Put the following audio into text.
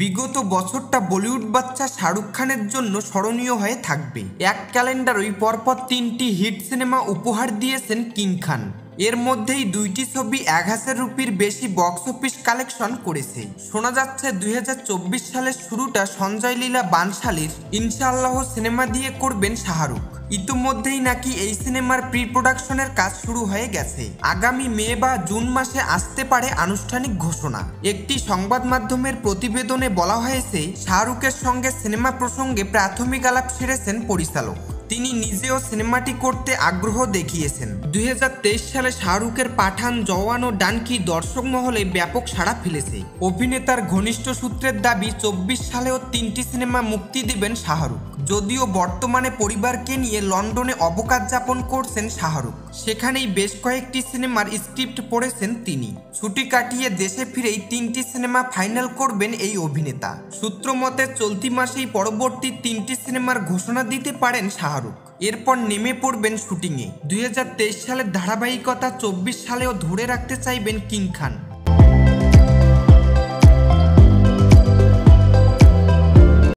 বিগত বছরটা বলিউড বাচ্চা শাহরুখ খানের জন্য স্মরণীয় হয়ে থাকবে। এক ক্যালেন্ডারই পরপর 3টি হিট সিনেমা উপহার দিয়েছেন কিং খান। এর মধ্যেই 2টি ছবি 1000 রুপির বেশি বক্স অফিস কালেকশন করেছে। শোনা যাচ্ছে 2024 সালের শুরুটা সঞ্জয় লীলা বানশালীর ইনশাআল্লাহ সিনেমা দিয়ে করবেন শাহরুখ। ইতিমধ্যেই নাকি এই সিনেমার প্রি প্রোডাকশনের কাজ শুরু হয়ে গেছে। আগামী মে বা জুন মাসে আসতে পারে আনুষ্ঠানিক ঘোষণা। একটি সংবাদ মাধ্যমের প্রতিবেদনে বলা হয়েছে, শাহরুখের সঙ্গে সিনেমা প্রসঙ্গে প্রাথমিক আলাপ সেরেছেন পরিচালক। তিনি নিজেও সিনেমাটি করতে আগ্রহ দেখিয়েছেন। 2023 সালে শাহরুখের পাঠান, জওয়ান ও ডানকি দর্শক মহলে ব্যাপক সাড়া ফেলেছে। অভিনেতার ঘনিষ্ঠ সূত্রের দাবি 24 সালেও 3টি সিনেমা মুক্তি দিবেন শাহরুখ। যদিও বর্তমানে পরিবারকে নিয়ে লন্ডনে অবকাশ যাপন করছেন শাহরুখ, সেখানেই বেশ কয়েকটি সিনেমার স্ক্রিপ্ট পড়েছেন তিনি। ছুটি কাটিয়ে দেশে ফিরেই 3টি সিনেমা ফাইনাল করবেন এই অভিনেতা। সূত্র মতে চলতি মাসেই পরবর্তী 3টি সিনেমার ঘোষণা দিতে পারেন শাহরুখ। এরপর নেমে পড়বেন শুটিংয়ে। 2023 সালের ধারাবাহিকতা 24 সালেও ধরে রাখতে চাইবেন কিং খান।